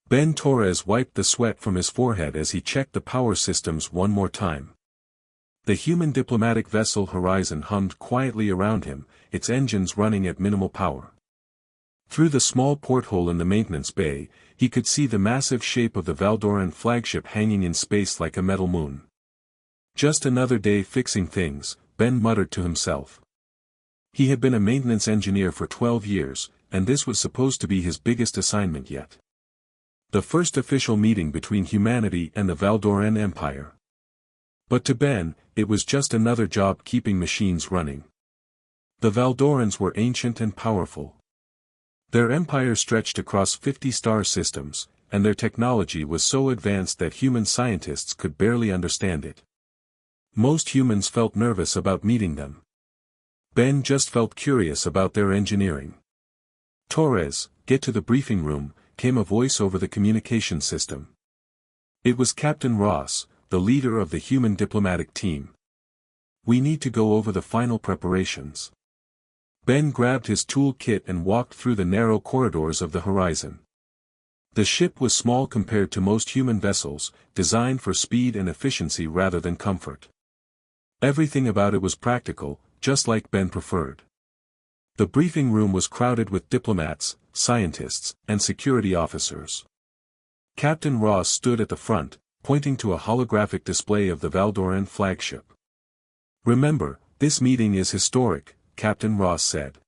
Ben Torres wiped the sweat from his forehead as he checked the power systems one more time. The human diplomatic vessel Horizon hummed quietly around him, its engines running at minimal power. Through the small porthole in the maintenance bay, he could see the massive shape of the Valdoran flagship hanging in space like a metal moon. Just another day fixing things, Ben muttered to himself. He had been a maintenance engineer for 12 years, and this was supposed to be his biggest assignment yet. The first official meeting between humanity and the Valdoran Empire. But to Ben, it was just another job keeping machines running. The Valdorans were ancient and powerful. Their empire stretched across 50 star systems, and their technology was so advanced that human scientists could barely understand it. Most humans felt nervous about meeting them. Ben just felt curious about their engineering. Torres, get to the briefing room, came a voice over the communication system. It was Captain Ross, the leader of the human diplomatic team. We need to go over the final preparations. Ben grabbed his tool kit and walked through the narrow corridors of the Horizon. The ship was small compared to most human vessels, designed for speed and efficiency rather than comfort. Everything about it was practical, just like Ben preferred. The briefing room was crowded with diplomats, scientists, and security officers. Captain Ross stood at the front, pointing to a holographic display of the Valdoran flagship. Remember, this meeting is historic, Captain Ross said.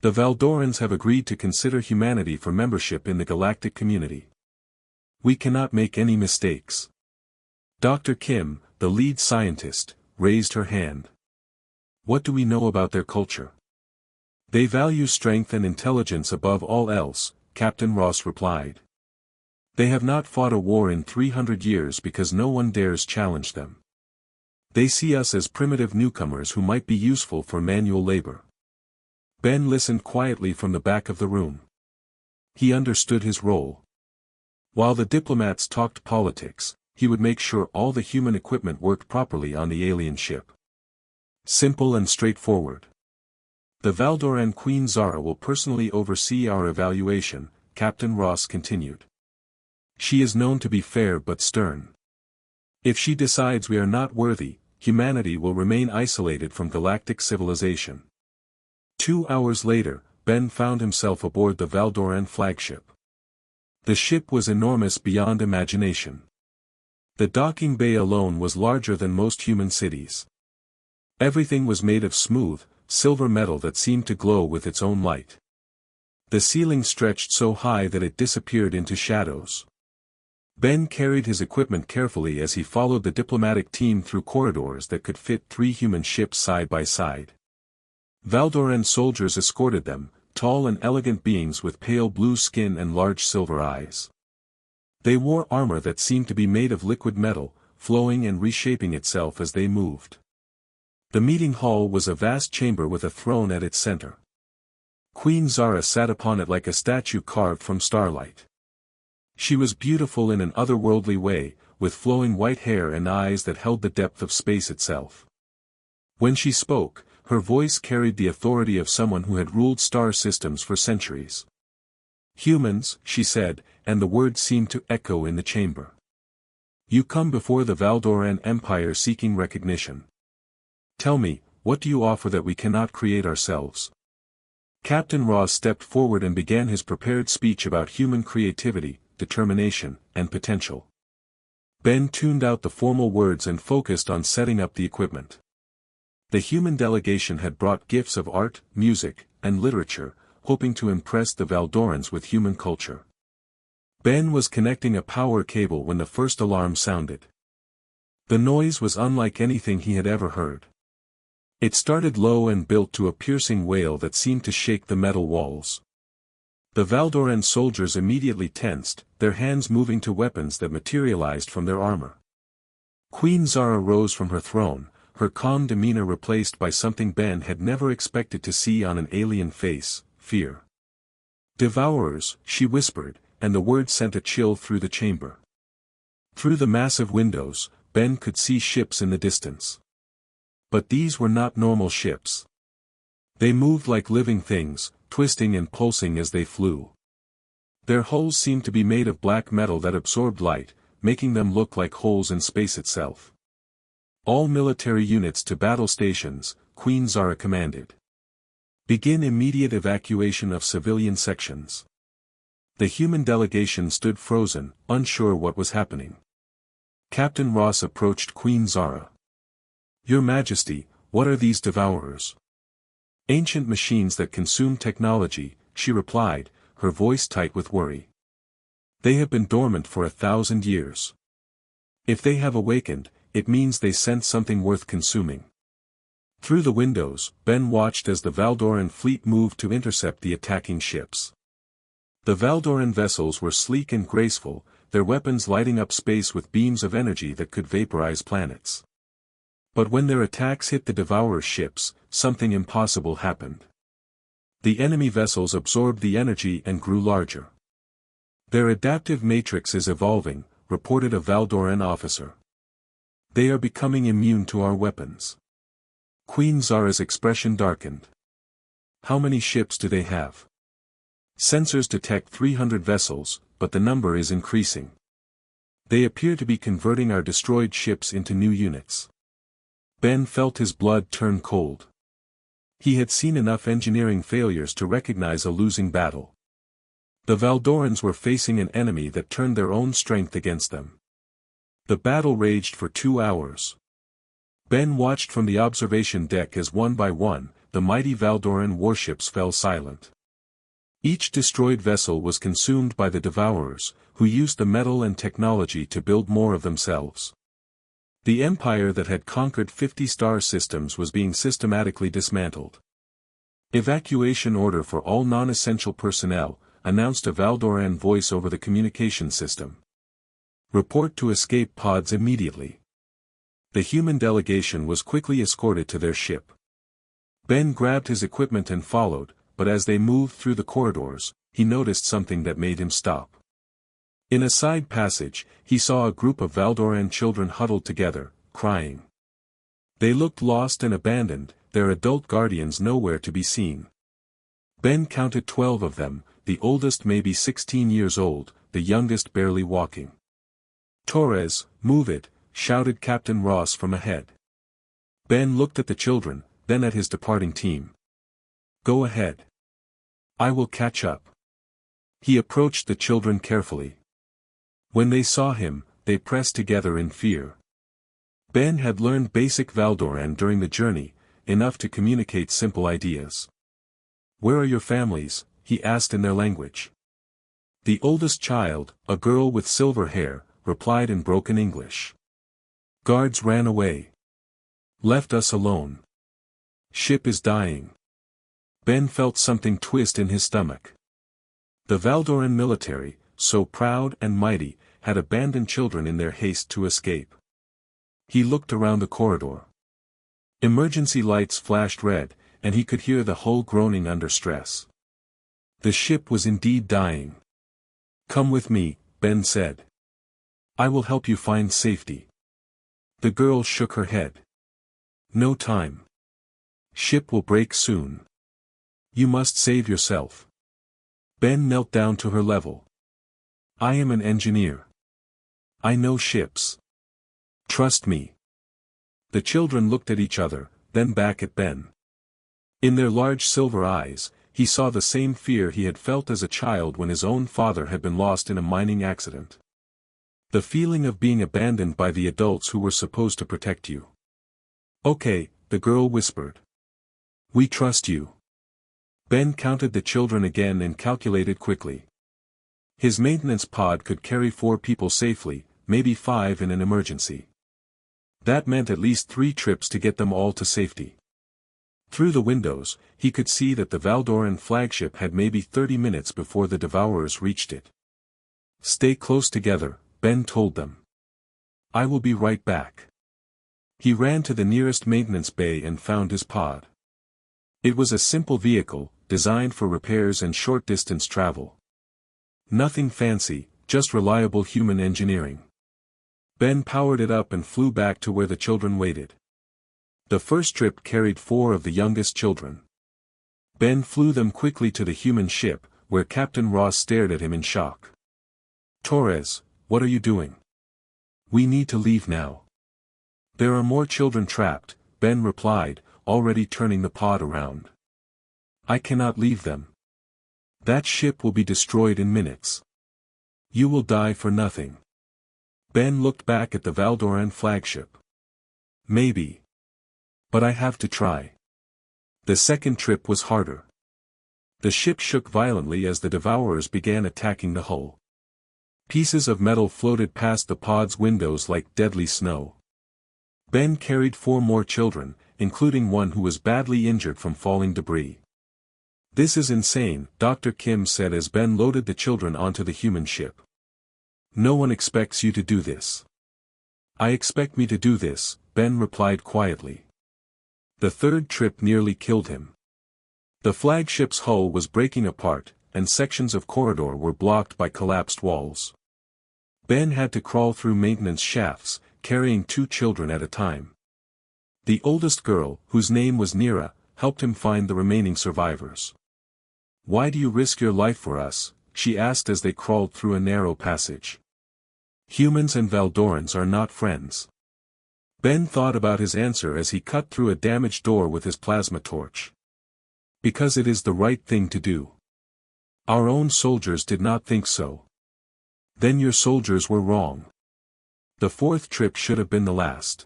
The Valdorans have agreed to consider humanity for membership in the galactic community. We cannot make any mistakes. Dr. Kim, the lead scientist, raised her hand. What do we know about their culture? They value strength and intelligence above all else, Captain Ross replied. They have not fought a war in 300 years because no one dares challenge them. They see us as primitive newcomers who might be useful for manual labor. Ben listened quietly from the back of the room. He understood his role. While the diplomats talked politics, he would make sure all the human equipment worked properly on the alien ship. Simple and straightforward. The Valdoran Queen Zara will personally oversee our evaluation, Captain Ross continued. She is known to be fair but stern. If she decides we are not worthy, humanity will remain isolated from galactic civilization. 2 hours later, Ben found himself aboard the Valdoran flagship. The ship was enormous beyond imagination. The docking bay alone was larger than most human cities. Everything was made of smooth, silver metal that seemed to glow with its own light. The ceiling stretched so high that it disappeared into shadows. Ben carried his equipment carefully as he followed the diplomatic team through corridors that could fit 3 human ships side by side. Valdoran soldiers escorted them, tall and elegant beings with pale blue skin and large silver eyes. They wore armor that seemed to be made of liquid metal, flowing and reshaping itself as they moved. The meeting hall was a vast chamber with a throne at its center. Queen Zara sat upon it like a statue carved from starlight. She was beautiful in an otherworldly way, with flowing white hair and eyes that held the depth of space itself. When she spoke, her voice carried the authority of someone who had ruled star systems for centuries. Humans, she said, and the words seemed to echo in the chamber. You come before the Valdoran Empire seeking recognition. Tell me, what do you offer that we cannot create ourselves? Captain Ross stepped forward and began his prepared speech about human creativity, determination, and potential. Ben tuned out the formal words and focused on setting up the equipment. The human delegation had brought gifts of art, music, and literature, hoping to impress the Valdorans with human culture. Ben was connecting a power cable when the first alarm sounded. The noise was unlike anything he had ever heard. It started low and built to a piercing wail that seemed to shake the metal walls. The Valdoran soldiers immediately tensed, their hands moving to weapons that materialized from their armor. Queen Zara rose from her throne, her calm demeanor replaced by something Ben had never expected to see on an alien face, fear. Devourers, she whispered, and the word sent a chill through the chamber. Through the massive windows, Ben could see ships in the distance. But these were not normal ships. They moved like living things, twisting and pulsing as they flew. Their hulls seemed to be made of black metal that absorbed light, making them look like holes in space itself. All military units to battle stations, Queen Zara commanded. Begin immediate evacuation of civilian sections. The human delegation stood frozen, unsure what was happening. Captain Ross approached Queen Zara. Your Majesty, what are these devourers? Ancient machines that consume technology, she replied, her voice tight with worry. They have been dormant for 1,000 years. If they have awakened, it means they sense something worth consuming. Through the windows, Ben watched as the Valdoran fleet moved to intercept the attacking ships. The Valdoran vessels were sleek and graceful, their weapons lighting up space with beams of energy that could vaporize planets. But when their attacks hit the Devourer's ships, something impossible happened. The enemy vessels absorbed the energy and grew larger. Their adaptive matrix is evolving, reported a Valdoran officer. They are becoming immune to our weapons. Queen Zara's expression darkened. How many ships do they have? Sensors detect 300 vessels, but the number is increasing. They appear to be converting our destroyed ships into new units. Ben felt his blood turn cold. He had seen enough engineering failures to recognize a losing battle. The Valdorans were facing an enemy that turned their own strength against them. The battle raged for 2 hours. Ben watched from the observation deck as one by one, the mighty Valdoran warships fell silent. Each destroyed vessel was consumed by the Devourers, who used the metal and technology to build more of themselves. The empire that had conquered 50 star systems was being systematically dismantled. Evacuation order for all non-essential personnel, announced a Valdoran voice over the communication system. Report to escape pods immediately. The human delegation was quickly escorted to their ship. Ben grabbed his equipment and followed, but as they moved through the corridors, he noticed something that made him stop. In a side passage, he saw a group of Valdoran children huddled together, crying. They looked lost and abandoned, their adult guardians nowhere to be seen. Ben counted 12 of them, the oldest maybe 16 years old, the youngest barely walking. Torres, move it, shouted Captain Ross from ahead. Ben looked at the children, then at his departing team. Go ahead. I will catch up. He approached the children carefully. When they saw him, they pressed together in fear. Ben had learned basic Valdoran during the journey, enough to communicate simple ideas. Where are your families? He asked in their language. The oldest child, a girl with silver hair, replied in broken English. Guards ran away. Left us alone. Ship is dying. Ben felt something twist in his stomach. The Valdoran military, so proud and mighty, had abandoned children in their haste to escape. He looked around the corridor. Emergency lights flashed red, and he could hear the hull groaning under stress. The ship was indeed dying. Come with me, Ben said. I will help you find safety. The girl shook her head. No time. Ship will break soon. You must save yourself. Ben knelt down to her level. I am an engineer. I know ships. Trust me. The children looked at each other, then back at Ben. In their large silver eyes, he saw the same fear he had felt as a child when his own father had been lost in a mining accident. The feeling of being abandoned by the adults who were supposed to protect you. Okay, the girl whispered. We trust you. Ben counted the children again and calculated quickly. His maintenance pod could carry 4 people safely, maybe 5 in an emergency. That meant at least 3 trips to get them all to safety. Through the windows, he could see that the Valdoran flagship had maybe 30 minutes before the Devourers reached it. Stay close together, Ben told them. I will be right back. He ran to the nearest maintenance bay and found his pod. It was a simple vehicle, designed for repairs and short-distance travel. Nothing fancy, just reliable human engineering. Ben powered it up and flew back to where the children waited. The first trip carried 4 of the youngest children. Ben flew them quickly to the human ship, where Captain Ross stared at him in shock. "Torres, what are you doing? We need to leave now." "There are more children trapped," Ben replied, already turning the pod around. "I cannot leave them. That ship will be destroyed in minutes. You will die for nothing." Ben looked back at the Valdoran flagship. "Maybe. But I have to try." The second trip was harder. The ship shook violently as the Devourers began attacking the hull. Pieces of metal floated past the pod's windows like deadly snow. Ben carried 4 more children, including one who was badly injured from falling debris. "This is insane," Dr. Kim said as Ben loaded the children onto the human ship. "No one expects you to do this." "I expect me to do this," Ben replied quietly. The third trip nearly killed him. The flagship's hull was breaking apart, and sections of corridor were blocked by collapsed walls. Ben had to crawl through maintenance shafts, carrying 2 children at a time. The oldest girl, whose name was Nira, helped him find the remaining survivors. "Why do you risk your life for us?" she asked as they crawled through a narrow passage. "Humans and Valdorans are not friends." Ben thought about his answer as he cut through a damaged door with his plasma torch. "Because it is the right thing to do. Our own soldiers did not think so." "Then your soldiers were wrong. The fourth trip should have been the last."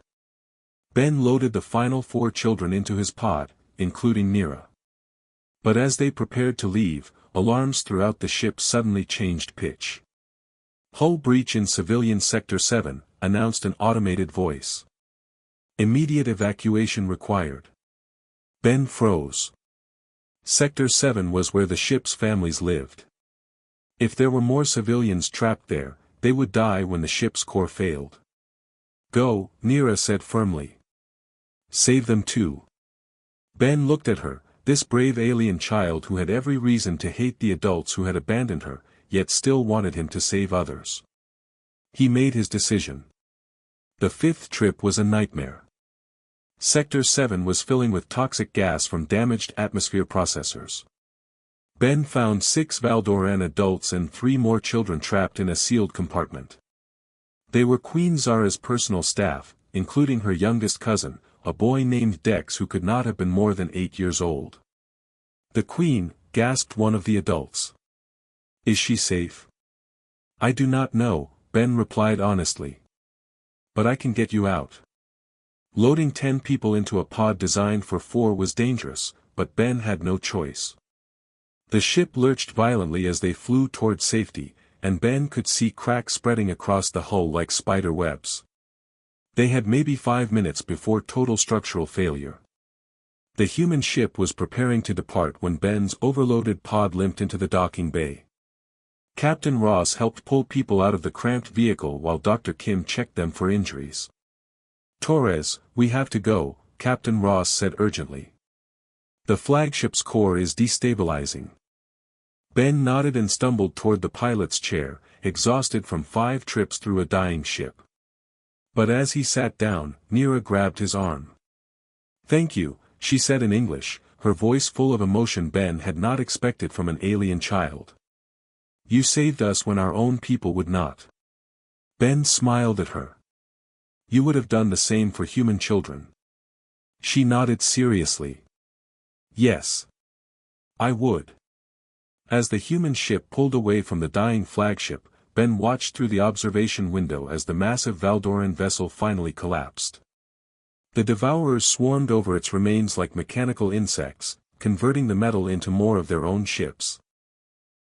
Ben loaded the final 4 children into his pod, including Nira. But as they prepared to leave, alarms throughout the ship suddenly changed pitch. "Hull breach in Civilian Sector 7, announced an automated voice. "Immediate evacuation required." Ben froze. Sector 7 was where the ship's families lived. If there were more civilians trapped there, they would die when the ship's core failed. "Go," Nira said firmly. "Save them too." Ben looked at her, this brave alien child who had every reason to hate the adults who had abandoned her, yet still wanted him to save others. He made his decision. The 5th trip was a nightmare. Sector 7 was filling with toxic gas from damaged atmosphere processors. Ben found 6 Valdoran adults and 3 more children trapped in a sealed compartment. They were Queen Zara's personal staff, including her youngest cousin, a boy named Dex who could not have been more than 8 years old. "The Queen," gasped one of the adults. "Is she safe?" "I do not know," Ben replied honestly. "But I can get you out." Loading 10 people into a pod designed for 4 was dangerous, but Ben had no choice. The ship lurched violently as they flew toward safety, and Ben could see cracks spreading across the hull like spider webs. They had maybe 5 minutes before total structural failure. The human ship was preparing to depart when Ben's overloaded pod limped into the docking bay. Captain Ross helped pull people out of the cramped vehicle while Dr. Kim checked them for injuries. "Torres, we have to go," Captain Ross said urgently. "The flagship's core is destabilizing." Ben nodded and stumbled toward the pilot's chair, exhausted from 5 trips through a dying ship. But as he sat down, Nira grabbed his arm. "Thank you," she said in English, her voice full of emotion Ben had not expected from an alien child. "You saved us when our own people would not." Ben smiled at her. "You would have done the same for human children." She nodded seriously. "Yes. I would." As the human ship pulled away from the dying flagship, Ben watched through the observation window as the massive Valdoran vessel finally collapsed. The Devourers swarmed over its remains like mechanical insects, converting the metal into more of their own ships.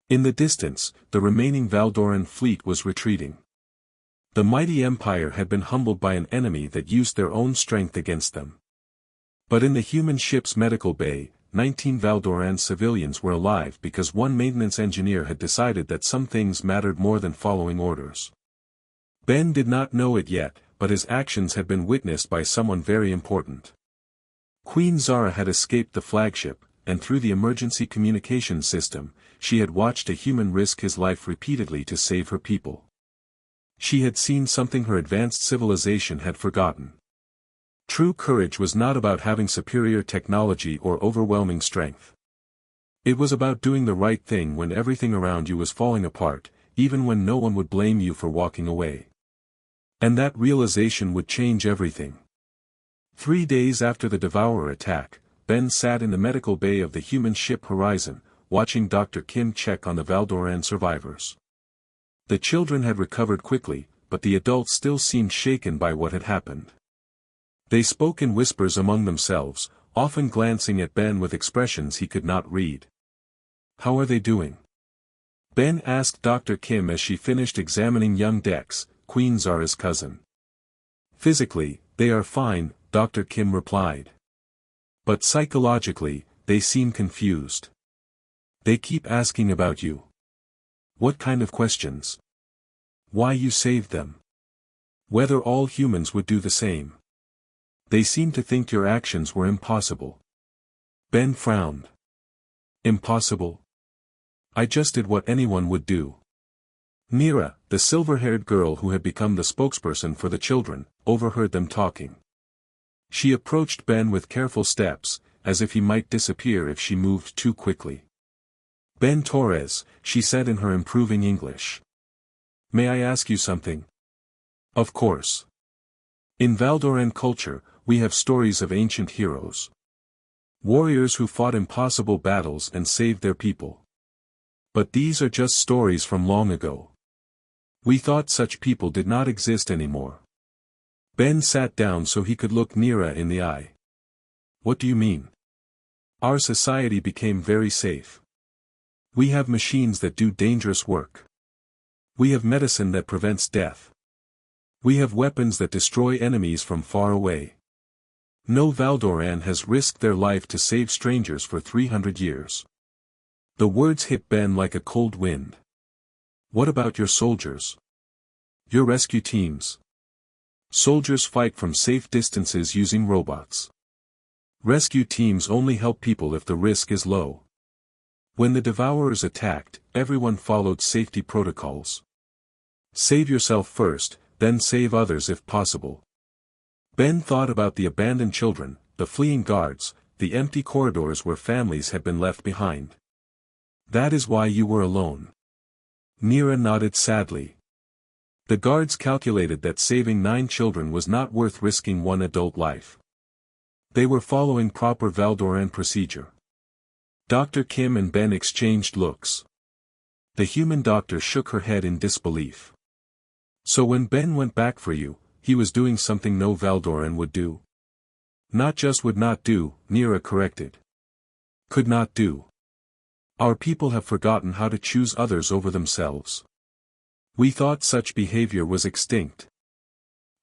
In the distance, the remaining Valdoran fleet was retreating. The mighty empire had been humbled by an enemy that used their own strength against them. But in the human ship's medical bay, 19 Valdoran civilians were alive because one maintenance engineer had decided that some things mattered more than following orders. Ben did not know it yet, but his actions had been witnessed by someone very important. Queen Zara had escaped the flagship, and through the emergency communication system, she had watched a human risk his life repeatedly to save her people. She had seen something her advanced civilization had forgotten. True courage was not about having superior technology or overwhelming strength. It was about doing the right thing when everything around you was falling apart, even when no one would blame you for walking away. And that realization would change everything. 3 days after the Devourer attack, Ben sat in the medical bay of the human ship Horizon, watching Dr. Kim check on the Valdoran survivors. The children had recovered quickly, but the adults still seemed shaken by what had happened. They spoke in whispers among themselves, often glancing at Ben with expressions he could not read. "How are they doing?" Ben asked Dr. Kim as she finished examining young Dex, Queen Zara's cousin. "Physically, they are fine," Dr. Kim replied. "But psychologically, they seem confused. They keep asking about you." "What kind of questions?" "Why you saved them. Whether all humans would do the same. They seem to think your actions were impossible." Ben frowned. "Impossible? I just did what anyone would do." Mira, the silver-haired girl who had become the spokesperson for the children, overheard them talking. She approached Ben with careful steps, as if he might disappear if she moved too quickly. "Ben Torres," she said in her improving English. "May I ask you something?" "Of course. In Valdoran culture, we have stories of ancient heroes. Warriors who fought impossible battles and saved their people. But these are just stories from long ago. We thought such people did not exist anymore." Ben sat down so he could look Nira in the eye. "What do you mean?" "Our society became very safe. We have machines that do dangerous work. We have medicine that prevents death. We have weapons that destroy enemies from far away. No Valdoran has risked their life to save strangers for 300 years. The words hit Ben like a cold wind. "What about your soldiers? Your rescue teams?" "Soldiers fight from safe distances using robots. Rescue teams only help people if the risk is low. When the Devourers attacked, everyone followed safety protocols. Save yourself first, then save others if possible." Ben thought about the abandoned children, the fleeing guards, the empty corridors where families had been left behind. "That is why you were alone." Nira nodded sadly. The guards calculated that saving 9 children was not worth risking one adult life. They were following proper Valdoran procedure. Dr. Kim and Ben exchanged looks. The human doctor shook her head in disbelief. "So when Ben went back for you, he was doing something no Valdoran would do?" "Not just would not do," Nira corrected. "Could not do. Our people have forgotten how to choose others over themselves. We thought such behavior was extinct."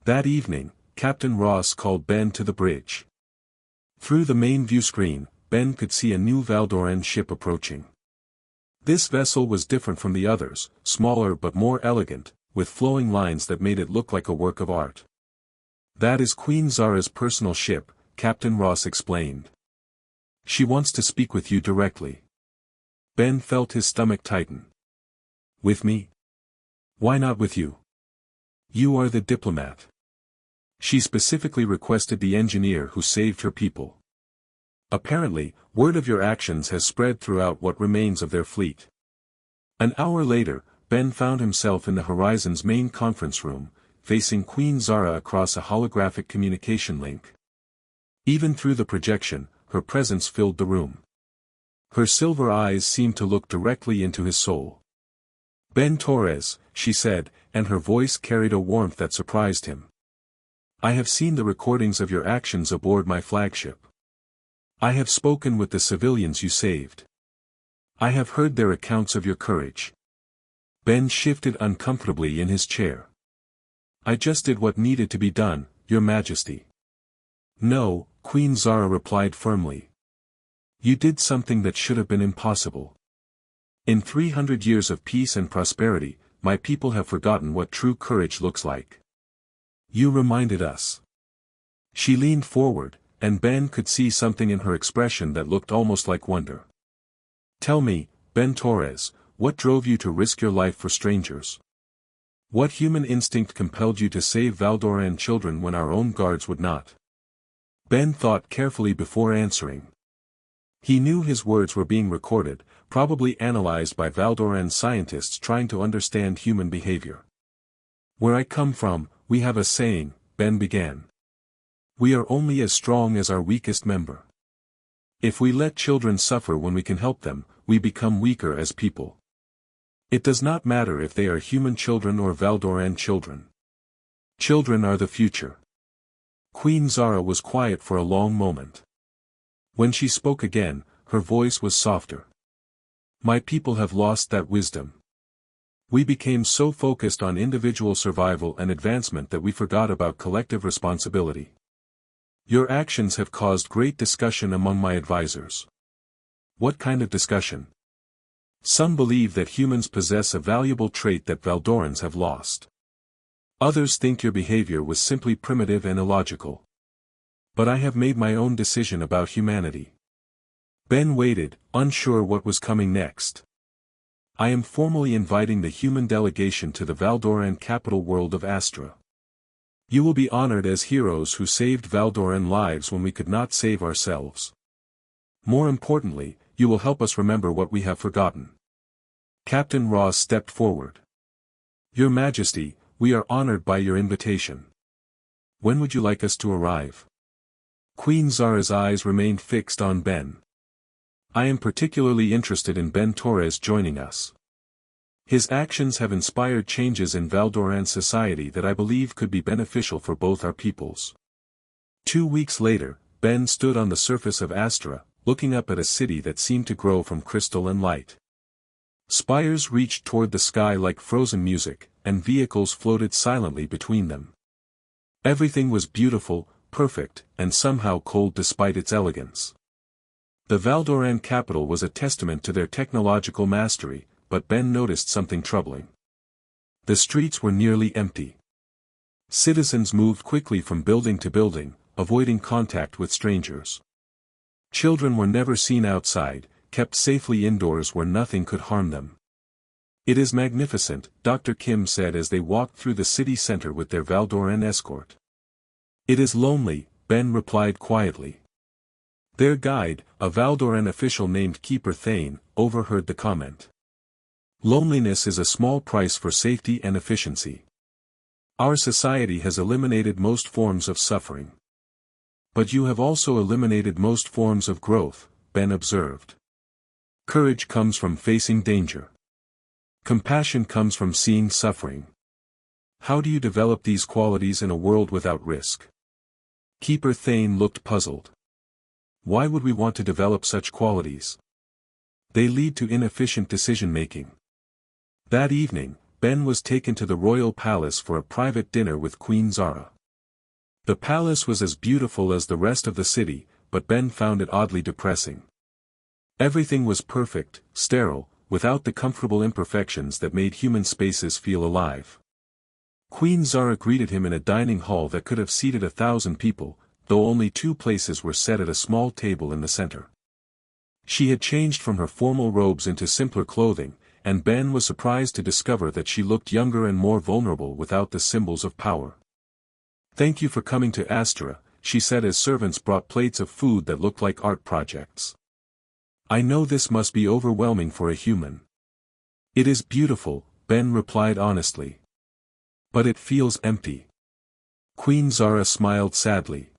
That evening, Captain Ross called Ben to the bridge. Through the main view screen, Ben could see a new Valdoran ship approaching. This vessel was different from the others, smaller but more elegant, with flowing lines that made it look like a work of art. "That is Queen Zara's personal ship," Captain Ross explained. "She wants to speak with you directly." Ben felt his stomach tighten. "With me? Why not with you? You are the diplomat." She specifically requested the engineer who saved her people. "Apparently, word of your actions has spread throughout what remains of their fleet." An hour later, Ben found himself in the Horizon's main conference room, facing Queen Zara across a holographic communication link. Even through the projection, her presence filled the room. Her silver eyes seemed to look directly into his soul. "Ben Torres," she said, and her voice carried a warmth that surprised him. "I have seen the recordings of your actions aboard my flagship. I have spoken with the civilians you saved. I have heard their accounts of your courage." Ben shifted uncomfortably in his chair. "I just did what needed to be done, Your Majesty." "No," Queen Zara replied firmly. "You did something that should have been impossible. In 300 years of peace and prosperity, my people have forgotten what true courage looks like. You reminded us." She leaned forward, and Ben could see something in her expression that looked almost like wonder. "Tell me, Ben Torres, what drove you to risk your life for strangers? What human instinct compelled you to save Valdoran children when our own guards would not?" Ben thought carefully before answering. He knew his words were being recorded, probably analyzed by Valdoran scientists trying to understand human behavior. "Where I come from, we have a saying," Ben began. "We are only as strong as our weakest member. If we let children suffer when we can help them, we become weaker as people. It does not matter if they are human children or Valdoran children. Children are the future." Queen Zara was quiet for a long moment. When she spoke again, her voice was softer. "My people have lost that wisdom. We became so focused on individual survival and advancement that we forgot about collective responsibility. Your actions have caused great discussion among my advisors." "What kind of discussion?" "Some believe that humans possess a valuable trait that Valdorans have lost. Others think your behavior was simply primitive and illogical. But I have made my own decision about humanity." Ben waited, unsure what was coming next. "I am formally inviting the human delegation to the Valdoran capital world of Astra. You will be honored as heroes who saved Valdoran lives when we could not save ourselves. More importantly, you will help us remember what we have forgotten." Captain Ross stepped forward. "Your Majesty, we are honored by your invitation. When would you like us to arrive?" Queen Zara's eyes remained fixed on Ben. "I am particularly interested in Ben Torres joining us. His actions have inspired changes in Valdoran society that I believe could be beneficial for both our peoples." 2 weeks later, Ben stood on the surface of Astra, looking up at a city that seemed to grow from crystal and light. Spires reached toward the sky like frozen music, and vehicles floated silently between them. Everything was beautiful, perfect, and somehow cold despite its elegance. The Valdoran capital was a testament to their technological mastery, but Ben noticed something troubling. The streets were nearly empty. Citizens moved quickly from building to building, avoiding contact with strangers. Children were never seen outside, kept safely indoors where nothing could harm them. "It is magnificent," Dr. Kim said as they walked through the city center with their Valdoran escort. "It is lonely," Ben replied quietly. Their guide, a Valdoran official named Keeper Thane, overheard the comment. "Loneliness is a small price for safety and efficiency. Our society has eliminated most forms of suffering. But you have also eliminated most forms of growth," Ben observed. "Courage comes from facing danger. Compassion comes from seeing suffering. How do you develop these qualities in a world without risk?" Keeper Thane looked puzzled. "Why would we want to develop such qualities? They lead to inefficient decision-making." That evening, Ben was taken to the royal palace for a private dinner with Queen Zara. The palace was as beautiful as the rest of the city, but Ben found it oddly depressing. Everything was perfect, sterile, without the comfortable imperfections that made human spaces feel alive. Queen Zara greeted him in a dining hall that could have seated 1,000 people, though only 2 places were set at a small table in the center. She had changed from her formal robes into simpler clothing, and Ben was surprised to discover that she looked younger and more vulnerable without the symbols of power. "Thank you for coming to Astra," she said as servants brought plates of food that looked like art projects. "I know this must be overwhelming for a human." "It is beautiful," Ben replied honestly. "But it feels empty." Queen Zara smiled sadly.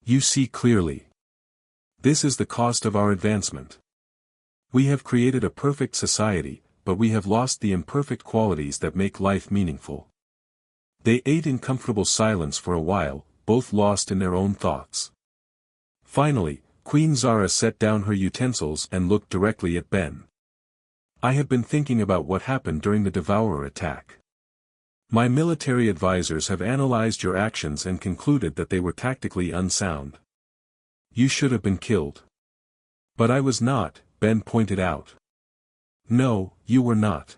"You see clearly. This is the cost of our advancement. We have created a perfect society, but we have lost the imperfect qualities that make life meaningful." They ate in comfortable silence for a while, both lost in their own thoughts. Finally, Queen Zara set down her utensils and looked directly at Ben. "I have been thinking about what happened during the Devourer attack. My military advisors have analyzed your actions and concluded that they were tactically unsound. You should have been killed." "But I was not," Ben pointed out. "No, you were not.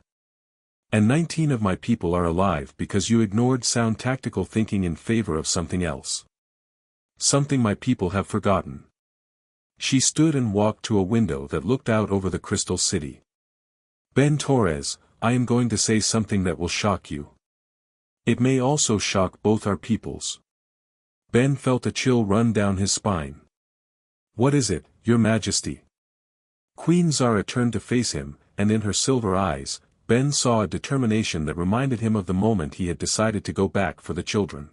And 19 of my people are alive because you ignored sound tactical thinking in favor of something else. Something my people have forgotten." She stood and walked to a window that looked out over the Crystal City. "Ben Torres, I am going to say something that will shock you. It may also shock both our peoples." Ben felt a chill run down his spine. "What is it, Your Majesty. Queen Zara turned to face him, and in her silver eyes, Ben saw a determination that reminded him of the moment he had decided to go back for the children.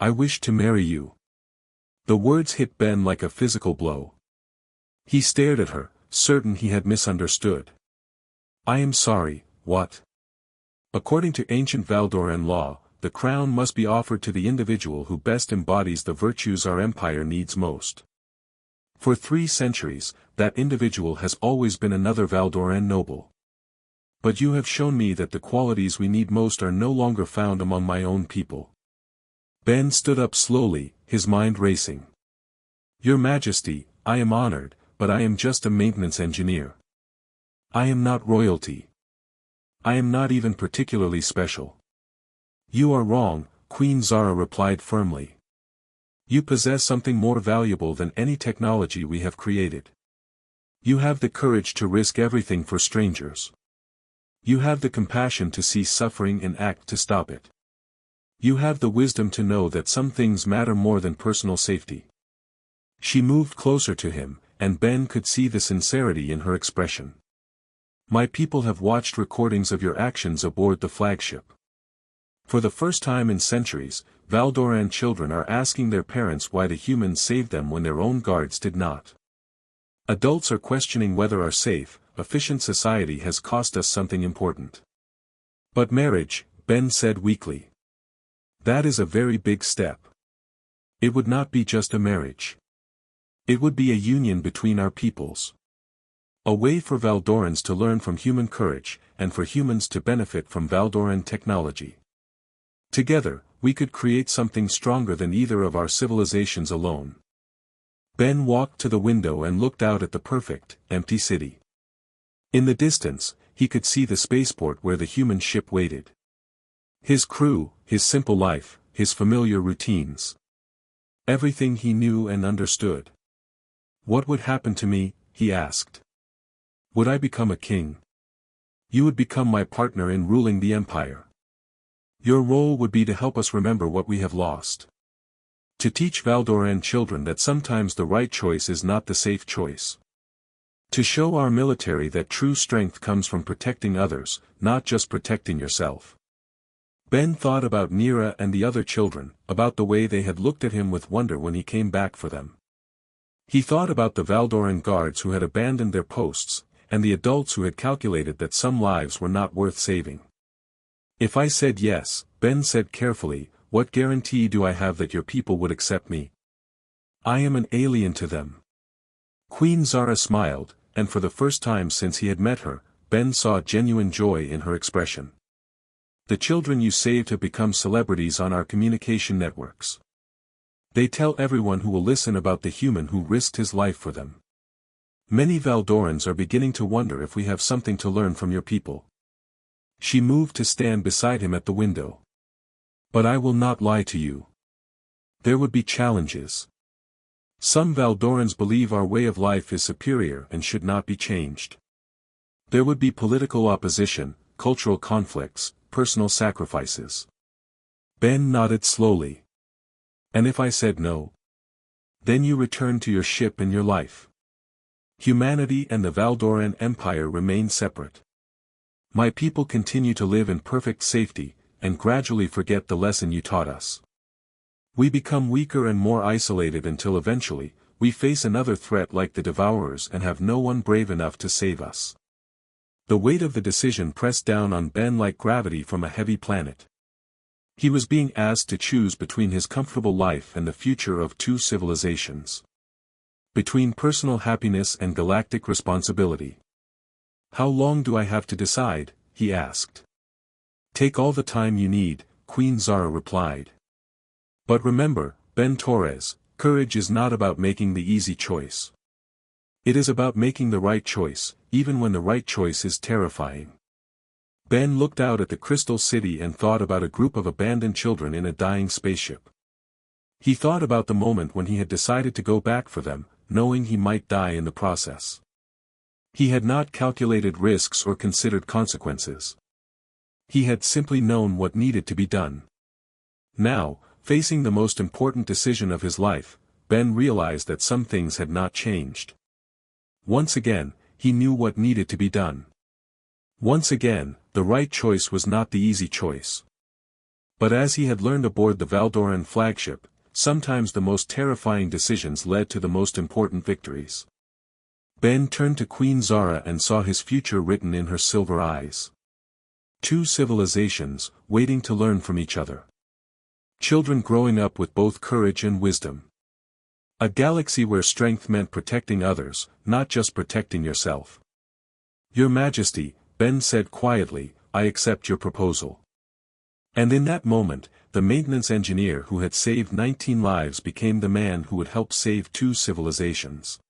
I wish to marry you. The words hit Ben like a physical blow. He stared at her, certain he had misunderstood. I am sorry, what? According to ancient Valdoran law, the crown must be offered to the individual who best embodies the virtues our empire needs most. For 3 centuries, that individual has always been another Valdoran noble. But you have shown me that the qualities we need most are no longer found among my own people. Ben stood up slowly, his mind racing. Your Majesty, I am honored, but I am just a maintenance engineer. I am not royalty. I am not even particularly special. You are wrong, Queen Zara replied firmly. You possess something more valuable than any technology we have created. You have the courage to risk everything for strangers. You have the compassion to see suffering and act to stop it. You have the wisdom to know that some things matter more than personal safety. She moved closer to him, and Ben could see the sincerity in her expression. My people have watched recordings of your actions aboard the flagship. For the first time in centuries, Valdoran children are asking their parents why the humans saved them when their own guards did not. Adults are questioning whether our safe, efficient society has cost us something important. But marriage, Ben said weakly. That is a very big step. It would not be just a marriage. It would be a union between our peoples. A way for Valdorans to learn from human courage, and for humans to benefit from Valdoran technology. Together, we could create something stronger than either of our civilizations alone. Ben walked to the window and looked out at the perfect, empty city. In the distance, he could see the spaceport where the human ship waited. His crew, his simple life, his familiar routines. Everything he knew and understood. What would happen to me, he asked. Would I become a king? You would become my partner in ruling the empire. Your role would be to help us remember what we have lost. To teach Valdoran children that sometimes the right choice is not the safe choice. To show our military that true strength comes from protecting others, not just protecting yourself. Ben thought about Nira and the other children, about the way they had looked at him with wonder when he came back for them. He thought about the Valdoran guards who had abandoned their posts, and the adults who had calculated that some lives were not worth saving. If I said yes, Ben said carefully, what guarantee do I have that your people would accept me? I am an alien to them. Queen Zara smiled, and for the first time since he had met her, Ben saw genuine joy in her expression. The children you saved have become celebrities on our communication networks. They tell everyone who will listen about the human who risked his life for them. Many Valdorans are beginning to wonder if we have something to learn from your people. She moved to stand beside him at the window. But I will not lie to you. There would be challenges. Some Valdorans believe our way of life is superior and should not be changed. There would be political opposition, cultural conflicts, personal sacrifices. Ben nodded slowly. And if I said no? Then you return to your ship and your life. Humanity and the Valdoran Empire remain separate. My people continue to live in perfect safety, and gradually forget the lesson you taught us. We become weaker and more isolated until eventually, we face another threat like the Devourers and have no one brave enough to save us. The weight of the decision pressed down on Ben like gravity from a heavy planet. He was being asked to choose between his comfortable life and the future of 2 civilizations. Between personal happiness and galactic responsibility. How long do I have to decide? He asked. Take all the time you need, Queen Zara replied. But remember, Ben Torres, courage is not about making the easy choice. It is about making the right choice, even when the right choice is terrifying. Ben looked out at the crystal city and thought about a group of abandoned children in a dying spaceship. He thought about the moment when he had decided to go back for them, knowing he might die in the process. He had not calculated risks or considered consequences. He had simply known what needed to be done. Now, facing the most important decision of his life, Ben realized that some things had not changed. Once again, he knew what needed to be done. Once again, the right choice was not the easy choice. But as he had learned aboard the Valdoran flagship, sometimes the most terrifying decisions led to the most important victories. Ben turned to Queen Zara and saw his future written in her silver eyes. Two civilizations, waiting to learn from each other. Children growing up with both courage and wisdom. A galaxy where strength meant protecting others, not just protecting yourself. Your Majesty, Ben said quietly, I accept your proposal. And in that moment, the maintenance engineer who had saved 19 lives became the man who would help save 2 civilizations.